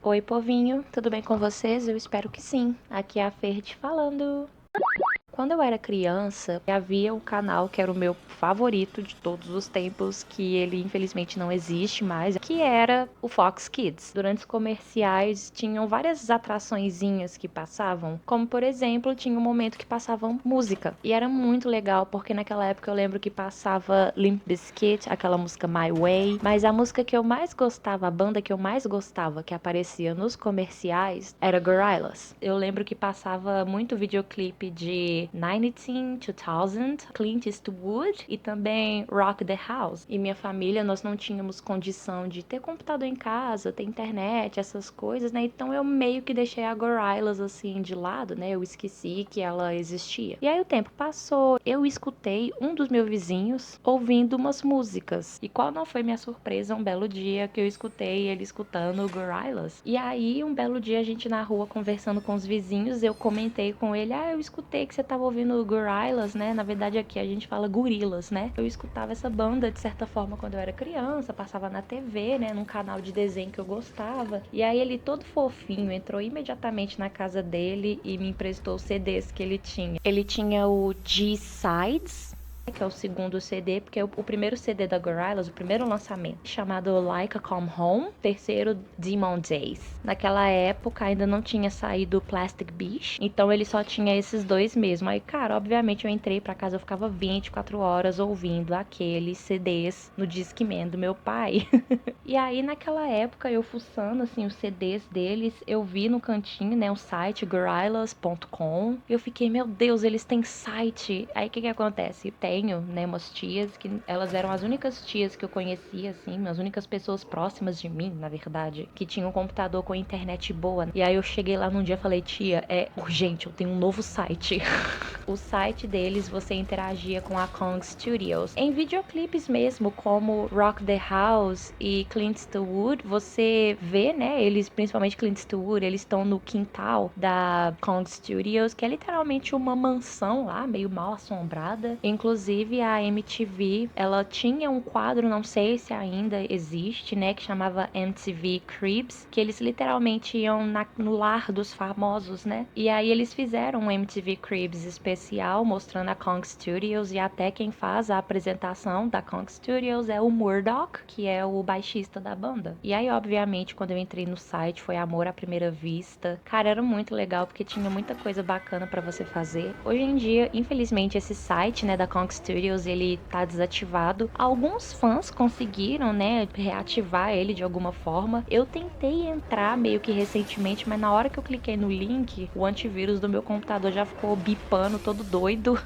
Oi, povinho, tudo bem com vocês? Eu espero que sim. Aqui é a Ferdi falando. Quando eu era criança, havia um canal que era o meu favorito de todos os tempos, que ele infelizmente não existe mais, que era o Fox Kids. Durante os comerciais tinham várias atraçõezinhas que passavam, como por exemplo, tinha um momento que passavam música. E era muito legal, porque naquela época eu lembro que passava Limp Bizkit, aquela música My Way, mas a música que eu mais gostava, a banda que eu mais gostava, que aparecia nos comerciais, era Gorillaz. Eu lembro que passava muito videoclipe de 19, 2000, Clint Eastwood e também Rock the House. E minha família, nós não tínhamos condição de ter computador em casa, ter internet, essas coisas, né? Então eu meio que deixei a Gorillaz assim de lado, né? Eu esqueci que ela existia. E aí o tempo passou, eu escutei um dos meus vizinhos ouvindo umas músicas. E qual não foi minha surpresa um belo dia que eu escutei ele escutando o Gorillaz? E aí um belo dia a gente na rua conversando com os vizinhos, eu comentei com ele: "Ah, eu escutei que você tava ouvindo o Gorillaz, né? Na verdade aqui a gente fala gorilas, né? Eu escutava essa banda de certa forma quando eu era criança, passava na TV, né, num canal de desenho que eu gostava". E aí ele todo fofinho entrou imediatamente na casa dele e me emprestou os CDs que ele tinha. Ele tinha o G-Sides, que é o segundo CD, porque o primeiro CD da Gorillaz, o primeiro lançamento, chamado Like a Come Home, terceiro Demon Days. Naquela época ainda não tinha saído Plastic Beach, então ele só tinha esses dois mesmo. Aí, cara, obviamente eu entrei pra casa, eu ficava 24 horas ouvindo aqueles CDs no Discman do meu pai. E aí naquela época eu fuçando assim os CDs deles, eu vi no cantinho, né, o site gorillaz.com. Eu fiquei, meu Deus, eles têm site. Aí o que acontece? Tenho, né, umas tias que elas eram as únicas tias que eu conhecia assim, as únicas pessoas próximas de mim, na verdade, que tinham um computador com internet boa. E aí eu cheguei lá num dia e falei: "Tia, é urgente, eu tenho um novo site". O site deles você interagia com a Kong Studios. Em videoclipes mesmo, como Rock the House e Clint Eastwood, você vê, né, eles, principalmente Clint Eastwood, eles estão no quintal da Kong Studios, que é literalmente uma mansão lá, meio mal assombrada. Inclusive a MTV, ela tinha um quadro, não sei se ainda existe, né, que chamava MTV Cribs, que eles literalmente iam no lar dos famosos, né? E aí eles fizeram um MTV Cribs especial mostrando a Kong Studios, e até quem faz a apresentação da Kong Studios é o Murdoch, que é o baixista da banda. E aí, obviamente, quando eu entrei no site, foi amor à primeira vista. Cara, era muito legal porque tinha muita coisa bacana pra você fazer. Hoje em dia, infelizmente, esse site, né, da Kong Studios, ele tá desativado. Alguns fãs conseguiram, né, reativar ele de alguma forma. Eu tentei entrar meio que recentemente, mas na hora que eu cliquei no link, o antivírus do meu computador já ficou bipando todo doido.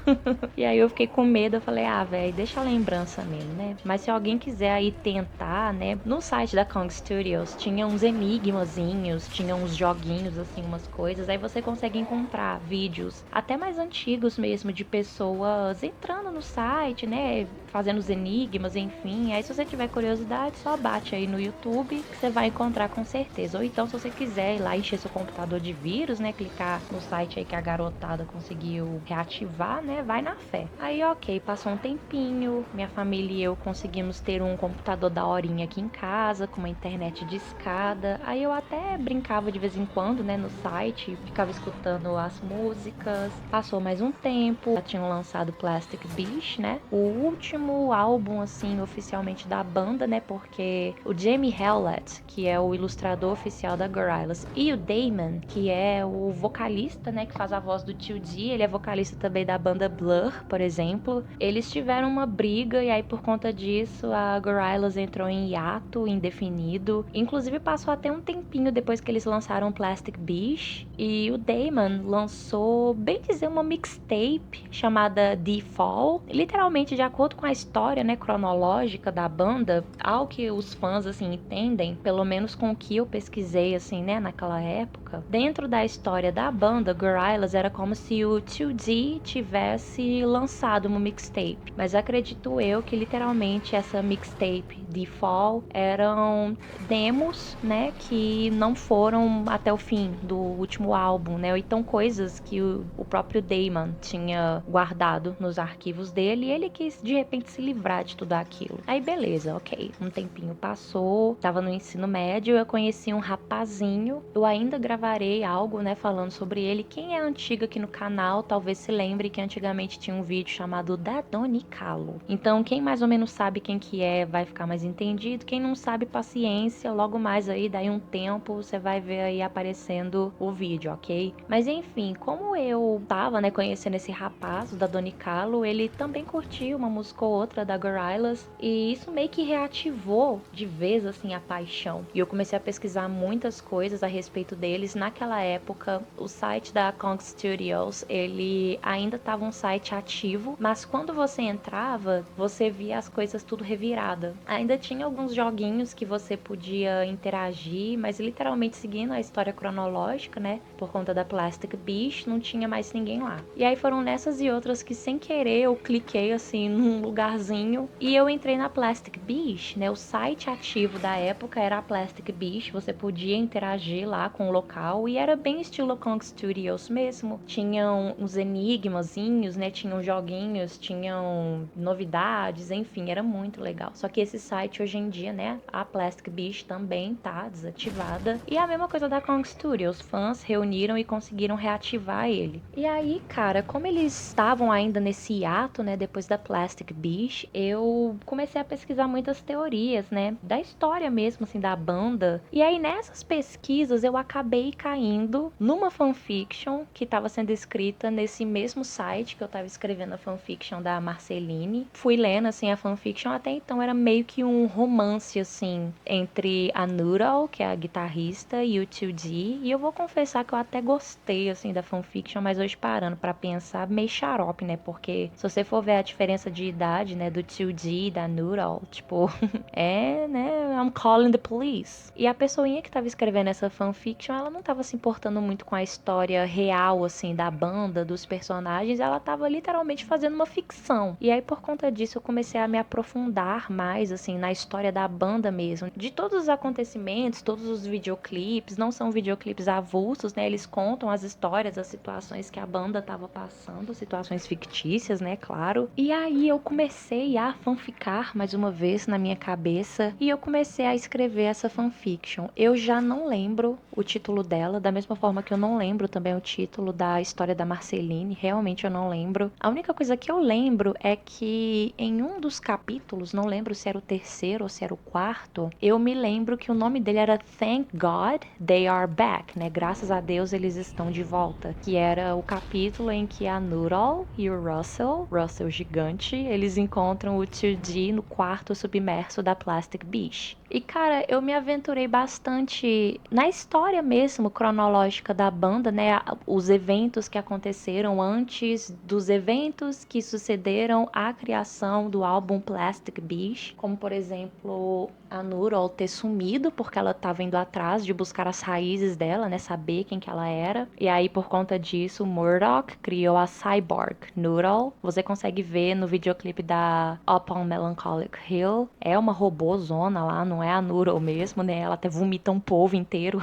E aí eu fiquei com medo, eu falei: "Ah, velho, deixa a lembrança mesmo, né?". Mas se alguém quiser aí tentar, né, no site da Kong Studios tinha uns enigmazinhos, tinha uns joguinhos assim, umas coisas, aí você consegue encontrar vídeos até mais antigos mesmo de pessoas entrando no site, né, fazendo os enigmas, enfim. Aí se você tiver curiosidade, só bate aí no YouTube que você vai encontrar com certeza. Ou então, se você quiser ir lá encher seu computador de vírus, né, clicar no site aí que a garotada conseguiu reativar, né, vai na fé. Aí, ok, passou um tempinho, minha família e eu conseguimos ter um computador daorinha aqui em casa, com uma internet de escada. Aí eu até brincava de vez em quando, né, no site, ficava escutando as músicas. Passou mais um tempo, já tinham lançado Plastic Beach, né, o último álbum, assim, oficialmente da banda, né, porque o Jamie Hewlett, que é o ilustrador oficial da Gorillaz, e o Damon, que é o vocalista, né, que faz a voz do Tio D, ele é vocalista também da banda Blur, por exemplo. Eles tiveram uma briga e aí por conta disso a Gorillaz entrou em hiato indefinido. Inclusive passou até um tempinho depois que eles lançaram Plastic Beach, e o Damon lançou, bem dizer, uma mixtape chamada The Fall, literalmente de acordo com a história, né, cronológica da banda, ao que os fãs assim entendem, pelo menos com o que eu pesquisei assim, né, naquela época, dentro da história da banda, Gorillaz era como se o 2D tivesse lançado uma mixtape, mas acredito eu que literalmente essa mixtape The Fall eram demos, né, que não foram até o fim do último álbum, né, ou então coisas que o próprio Damon tinha guardado nos arquivos dele, e ele quis de repente repente se livrar de tudo aquilo. Aí beleza, ok. Um tempinho passou, tava no ensino médio, eu conheci um rapazinho. Eu ainda gravarei algo, né, falando sobre ele. Quem é antiga aqui no canal, talvez se lembre que antigamente tinha um vídeo chamado Da Donicalo. Então, quem mais ou menos sabe quem que é, vai ficar mais entendido. Quem não sabe, paciência, logo mais aí, daí um tempo, você vai ver aí aparecendo o vídeo, ok? Mas enfim, como eu tava, né, conhecendo esse rapaz, o Da Donicalo, ele também curtiu uma música ou outra da Gorillaz, e isso meio que reativou de vez, assim, a paixão. E eu comecei a pesquisar muitas coisas a respeito deles. Naquela época, o site da Kong Studios, ele ainda estava um site ativo, mas quando você entrava, você via as coisas tudo revirada. Ainda tinha alguns joguinhos que você podia interagir, mas literalmente seguindo a história cronológica, né? Por conta da Plastic Beach, não tinha mais ninguém lá. E aí foram nessas e outras que sem querer eu cliquei assim num lugarzinho e eu entrei na Plastic Beach, né? O site ativo da época era a Plastic Beach, você podia interagir lá com o local e era bem estilo Kong Studios mesmo. Tinham uns enigmazinhos, né? Tinham joguinhos, tinham novidades, enfim, era muito legal. Só que esse site hoje em dia, né? A Plastic Beach também tá desativada. E a mesma coisa da Kong Studios, fãs reuniram e conseguiram reativar ele. E aí, cara, como eles estavam ainda nesse hiato, né? Depois da Plastic Beach, eu comecei a pesquisar muitas teorias, né? Da história mesmo, assim, da banda. E aí, nessas pesquisas, eu acabei caindo numa fanfiction que estava sendo escrita nesse mesmo site que eu estava escrevendo a fanfiction da Marceline. Fui lendo, assim, a fanfiction. Até então era meio que um romance, assim, entre a Noodle, que é a guitarrista, e o 2D. E eu vou confessar que eu até gostei, assim, da fanfiction, mas hoje parando pra pensar, meio xarope, né? Porque se você for ver a diferença de idade, né, do 2D e da Noodle, tipo, é, né, I'm calling the police. E a pessoinha que tava escrevendo essa fanfiction, ela não tava se importando muito com a história real, assim, da banda, dos personagens, ela tava literalmente fazendo uma ficção. E aí, por conta disso, eu comecei a me aprofundar mais, assim, na história da banda mesmo. De todos os acontecimentos, todos os videoclipes, não são videoclipes avulsos, né, eles contam as histórias, as situações que a banda tava passando, situações fictícias, né, claro. E aí eu comecei a fanficar mais uma vez na minha cabeça e eu comecei a escrever essa fanfiction. Eu já não lembro o título dela, da mesma forma que eu não lembro também o título da história da Marceline, realmente eu não lembro. A única coisa que eu lembro é que em um dos capítulos, não lembro se era o terceiro ou se era o quarto, eu me lembro que o nome dele era Thank God They Are Back, né? Graças a Deus eles estão de volta. Que era o capítulo em que a Noodle e o Russell gigante, eles encontram o 2D no quarto submerso da Plastic Beach. E cara, eu me aventurei bastante na história mesmo, cronológica da banda, né? Os eventos que aconteceram antes dos eventos que sucederam à criação do álbum Plastic Beach, como por exemplo a Noodle ter sumido porque ela estava indo atrás de buscar as raízes dela, né? Saber quem que ela era. E aí por conta disso, Murdoch criou a Cyborg Noodle. Você consegue ver no videoclipe da Up on Melancholic Hill. É uma robôzona lá, não é a Noodle mesmo, né? Ela até vomita um povo inteiro.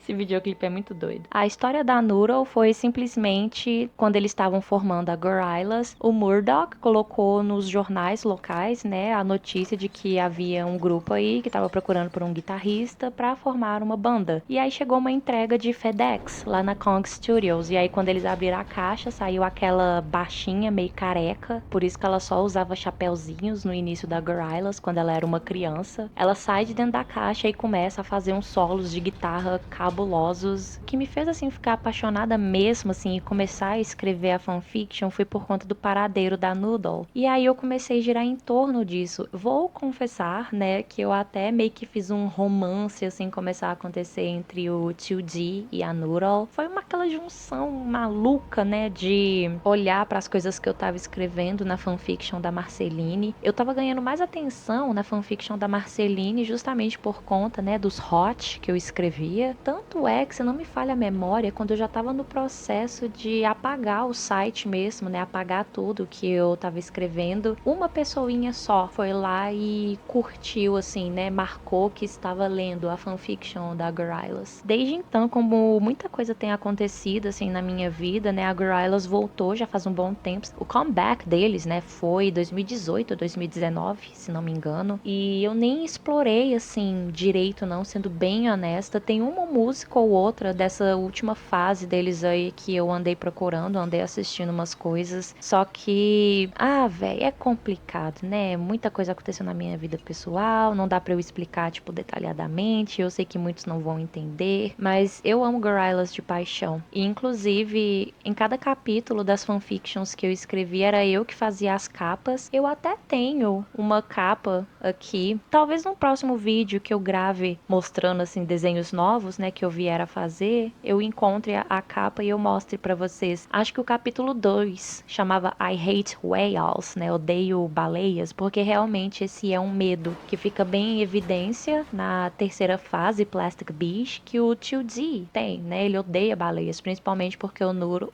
Esse videoclipe é muito doido. A história da Noodle foi simplesmente quando eles estavam formando a Gorillaz, o Murdoch colocou nos jornais locais, né, a notícia de que havia um grupo aí que estava procurando por um guitarrista para formar uma banda. E aí chegou uma entrega de FedEx lá na Kong Studios. E aí quando eles abriram a caixa, saiu aquela baixinha meio careca, por isso que ela só usava chapéuzinhos no início da Gorillaz, quando ela era uma criança. Ela sai de dentro da caixa e começa a fazer uns solos de guitarra cabulosos, que me fez assim ficar apaixonada mesmo assim e começar a escrever a fanfiction foi por conta do paradeiro da Noodle. E aí eu comecei a girar em torno disso. Vou confessar, né, que eu até meio que fiz um romance assim começar a acontecer entre o 2D e a Noodle. Foi aquela junção maluca, né, de olhar para as coisas que eu tava escrevendo na fanfiction da Marceline. Eu tava ganhando mais atenção na fanfiction da Marceline Marceline justamente por conta, né, dos hot que eu escrevia. Tanto é que, se não me falha a memória, quando eu já tava no processo de apagar o site mesmo, né, apagar tudo que eu tava escrevendo, uma pessoinha só foi lá e curtiu, assim, né, marcou que estava lendo a fanfiction da Gorillaz. Desde então, como muita coisa tem acontecido, assim, na minha vida, né, a Gorillaz voltou já faz um bom tempo. O comeback deles, né, foi 2018 ou 2019, se não me engano, e eu nem explorei, assim, direito não, sendo bem honesta. Tem uma música ou outra dessa última fase deles aí que eu andei procurando, andei assistindo umas coisas, só que, velho, é complicado, né, muita coisa aconteceu na minha vida pessoal, não dá pra eu explicar, tipo, detalhadamente, eu sei que muitos não vão entender, mas eu amo Gorillaz de paixão, e inclusive, em cada capítulo das fanfictions que eu escrevi, era eu que fazia as capas. Eu até tenho uma capa aqui, talvez no próximo vídeo que eu grave mostrando, assim, desenhos novos, né, que eu vier a fazer, eu encontre a capa e eu mostre pra vocês. Acho que o capítulo 2 chamava I Hate Whales, né, odeio baleias, porque realmente esse é um medo que fica bem em evidência na terceira fase, Plastic Beach, que o 2D tem, né, ele odeia baleias, principalmente porque o Noodle,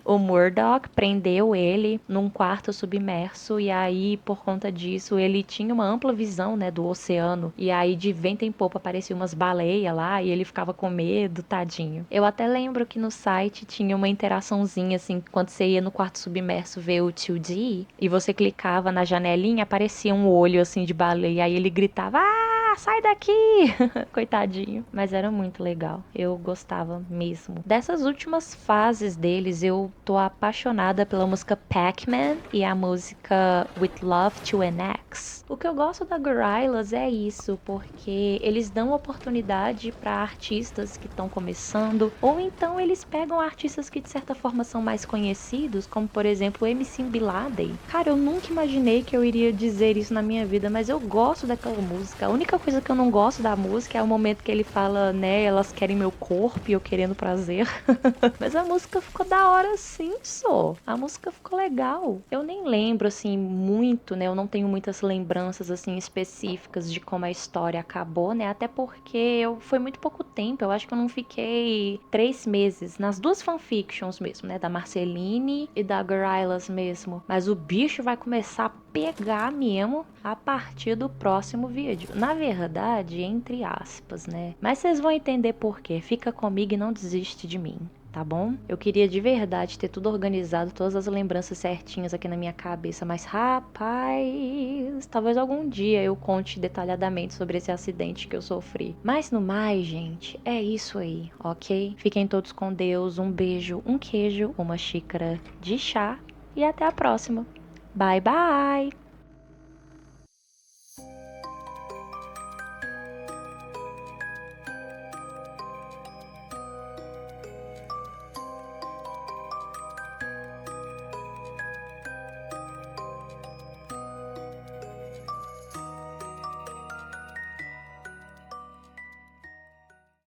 o Murdoch prendeu ele num quarto submerso, e aí, por conta disso, ele tinha uma ampla visão, né, do oceano, e aí de vento em popa apareciam umas baleias lá, e ele ficava com medo, tadinho. Eu até lembro que no site tinha uma interaçãozinha, assim, quando você ia no quarto submerso ver o 2D, e você clicava na janelinha, aparecia um olho, assim, de baleia, aí ele gritava, sai daqui! Coitadinho. Mas era muito legal. Eu gostava mesmo. Dessas últimas fases deles, eu tô apaixonada pela música Pac-Man e a música With Love to an Ex. O que eu gosto da Gorillaz é isso, porque eles dão oportunidade para artistas que estão começando, ou então eles pegam artistas que de certa forma são mais conhecidos, como por exemplo o MC Bin Laden. Cara, eu nunca imaginei que eu iria dizer isso na minha vida, mas eu gosto daquela música. A única coisa que eu não gosto da música é o momento que ele fala, né, elas querem meu corpo e eu querendo prazer. Mas a música ficou da hora sim, só. A música ficou legal. Eu nem lembro, assim, muito, né, eu não tenho muitas lembranças, assim, específicas de como a história acabou, né, até porque foi muito pouco tempo, eu acho que eu não fiquei 3 meses nas duas fanfictions mesmo, né, da Marceline e da Gorillaz mesmo. Mas o bicho vai começar a pegar mesmo a partir do próximo vídeo. Na verdade, entre aspas, né? Mas vocês vão entender por quê. Fica comigo e não desiste de mim, tá bom? Eu queria de verdade ter tudo organizado, todas as lembranças certinhas aqui na minha cabeça, mas rapaz, talvez algum dia eu conte detalhadamente sobre esse acidente que eu sofri. Mas no mais, gente, é isso aí, ok? Fiquem todos com Deus, um beijo, um queijo, uma xícara de chá e até a próxima. Bye bye!